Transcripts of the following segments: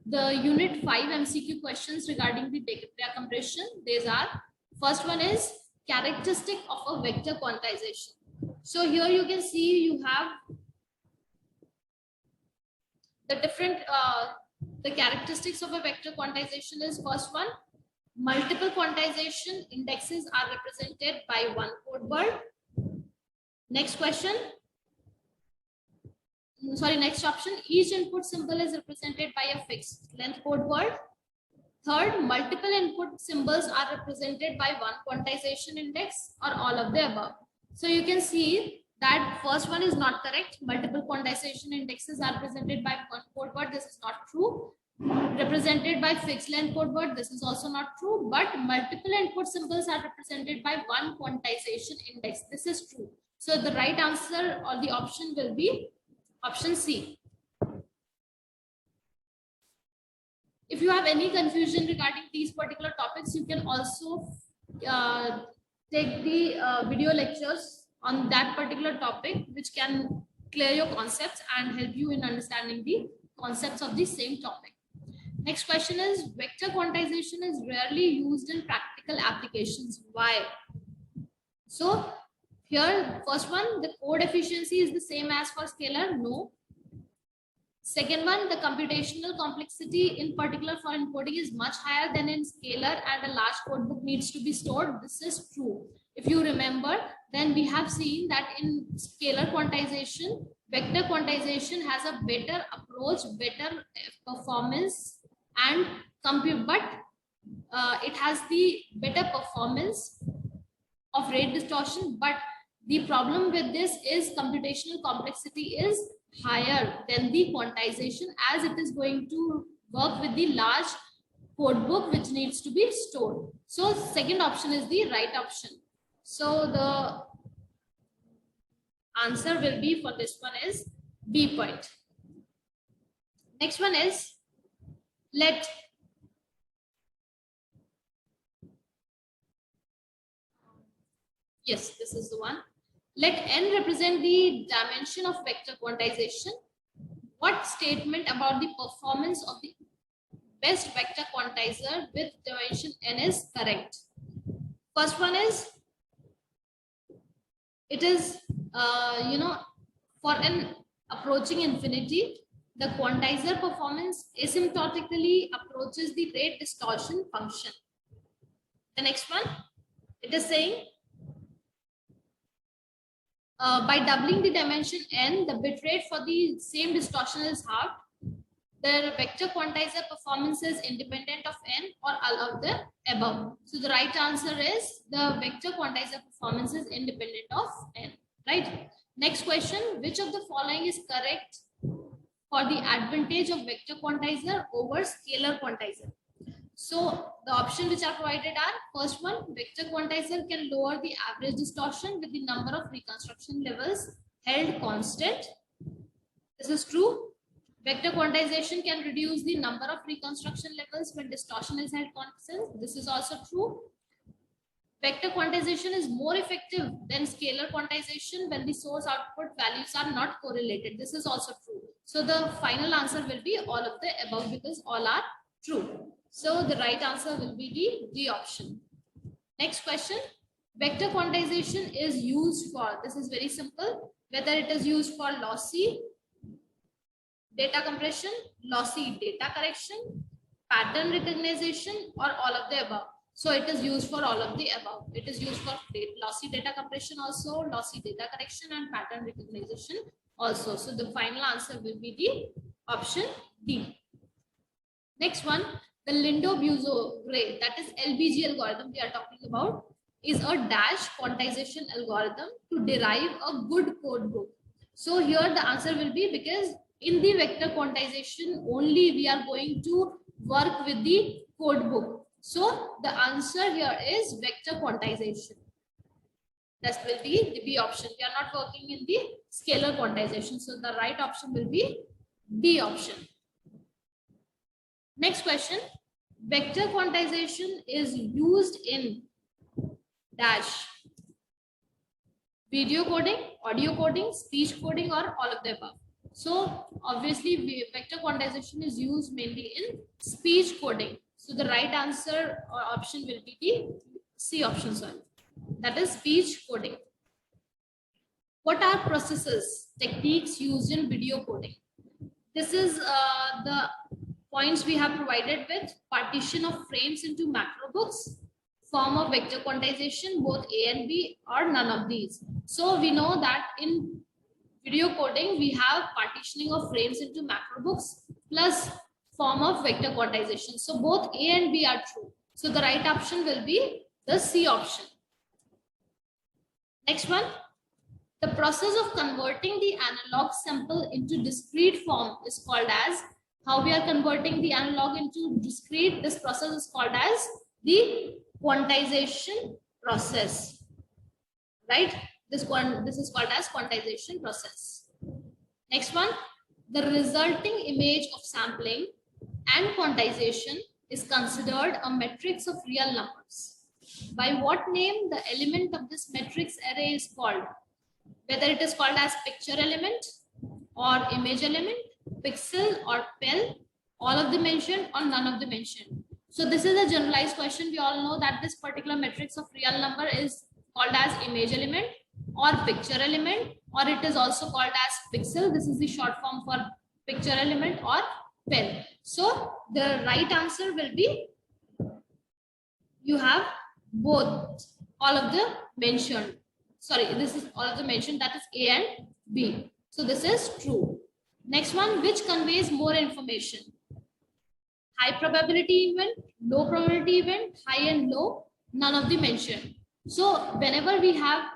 the unit 5 MCQ questions regarding the data compression. These are, first one is characteristic of a vector quantization. So here you can see you have the different the characteristics of a vector quantization is, first one, multiple quantization indexes are represented by one code word. Next question, next option, each input symbol is represented by a fixed length code word. Third, multiple input symbols are represented by one quantization index, or all of the above. So you can see that first one is not correct. Multiple quantization indexes are represented by one code word. This is not true. Represented by fixed length code word. This is also not true. But multiple input symbols are represented by one quantization index. This is true. So the right answer or the option will be option C. If you have any confusion regarding these particular topics, you can also take the video lectures on that particular topic, which can clear your concepts and help you in understanding the concepts of the same topic. Next question is, vector quantization is rarely used in practical applications. Why? So here, first one, the code efficiency is the same as for scalar. No. Second one, the computational complexity in particular for encoding is much higher than in scalar, and a large code book needs to be stored. This is true. If you remember, then we have seen that in scalar quantization, vector quantization has a better approach, better performance, and it has the better performance of rate distortion. But the problem with this is computational complexity is higher than the quantization, as it is going to work with the large code book which needs to be stored. So second option is the right option. So the answer will be for this one is B point. Next one is, let yes, this is the one. Let n represent the dimension of vector quantization. What statement about the performance of the best vector quantizer with dimension n is correct? First one is, it is for an approaching infinity, the quantizer performance asymptotically approaches the rate distortion function. The next one, it is saying, by doubling the dimension n, the bit rate for the same distortion is halved. The vector quantizer performance is independent of n or all of the above. So the right answer is the vector quantizer performance is independent of n. Right? Next question, which of the following is correct for the advantage of vector quantizer over scalar quantizer? So the options which are provided are, first one, vector quantizer can lower the average distortion with the number of reconstruction levels held constant. This is true. Vector quantization can reduce the number of reconstruction levels when distortion is held constant. This is also true. Vector quantization is more effective than scalar quantization when the source output values are not correlated. This is also true. So the final answer will be all of the above, because all are true. So the right answer will be the D option. Next question, vector quantization is used for, this is very simple, whether it is used for lossy data compression, lossy data correction, pattern recognition, or all of the above. So it is used for all of the above. It is used for lossy data compression also, lossy data correction, and pattern recognition also. So the final answer will be the option D. Next one, the Lindo-Buzzo-Gray, that is LBG algorithm we are talking about, is a dash quantization algorithm to derive a good code book. So here the answer will be, because in the vector quantization only we are going to work with the code book. So the answer here is vector quantization. That will be the B option. We are not working in the scalar quantization. So the right option will be B option. Next question, vector quantization is used in dash video coding, audio coding, speech coding, or all of the above. So obviously vector quantization is used mainly in speech coding. So the right answer or option will be the C option, sorry. That is speech coding. What are processes, techniques used in video coding? This is the points we have provided with: partition of frames into macro books, form of vector quantization, both A and B, or none of these. So we know that in video coding, we have partitioning of frames into macro books plus form of vector quantization. So both A and B are true. So the right option will be the C option. Next one. The process of converting the analog sample into discrete form is called as, how we are converting the analog into discrete, this process is called as the quantization process, right? This is called as quantization process. Next one, the resulting image of sampling and quantization is considered a matrix of real numbers. By what name the element of this matrix array is called? Whether it is called as picture element or image element, pixel or pel, all of the mentioned or none of the mentioned. So this is a generalized question. We all know that this particular matrix of real number is called as image element or picture element, or it is also called as pixel. This is the short form for picture element or pel. So the right answer will be, you have both, all of the mentioned. Sorry, this is all of the mentioned, that is A and B. So this is true. Next one, which conveys more information? High probability event, low probability event, high and low, none of the mentioned. So whenever we have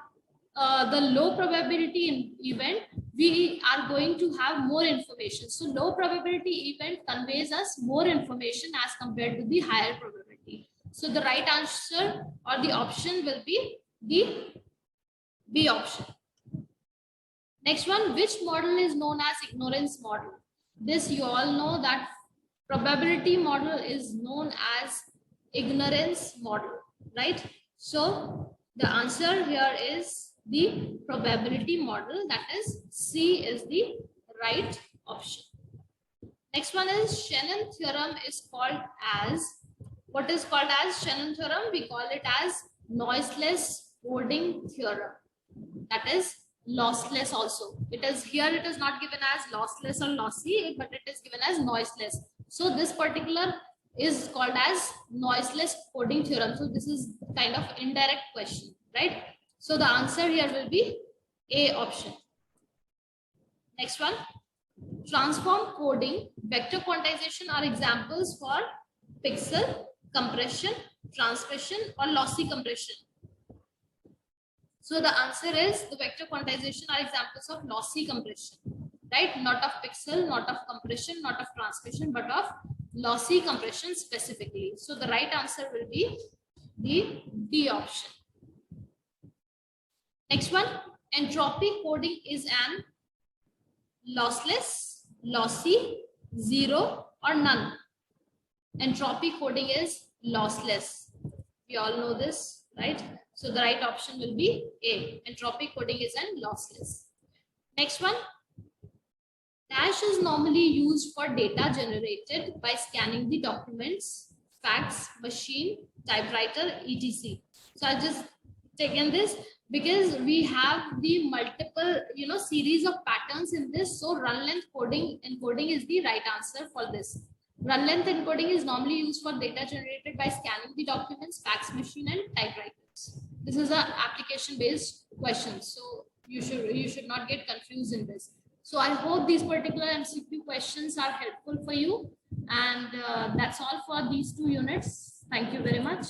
the low probability event, we are going to have more information. So low probability event conveys us more information as compared to the higher probability. So the right answer or the option will be the B option. Next one, which model is known as ignorance model? This you all know that probability model is known as ignorance model, right? So the answer here is the probability model, that is C is the right option. Next one is Shannon theorem is called as, what is called as Shannon theorem? We call it as noiseless coding theorem. That is lossless also. It is here, it is not given as lossless or lossy, but it is given as noiseless. So this particular is called as noiseless coding theorem. So this is kind of indirect question, right? So the answer here will be A option. Next one, transform coding, vector quantization are examples for pixel compression, transmission, or lossy compression. So the answer is the vector quantization are examples of lossy compression, right? Not of pixel, not of compression, not of transmission, but of lossy compression specifically. So the right answer will be the D option. Next one, entropy coding is an lossless, lossy, zero, or none. Entropy coding is lossless. We all know this, right? So the right option will be A. Entropy coding is an lossless. Next one. Dash is normally used for data generated by scanning the documents, fax, machine, typewriter, etc. So I just taken this because we have the multiple, series of patterns in this. So run length coding encoding is the right answer for this. Run length encoding is normally used for data generated by scanning the documents, fax machine, and typewriters. This is an application based question, so you should not get confused in this. So I hope these particular MCQ questions are helpful for you, and that's all for these 2 units. Thank you very much.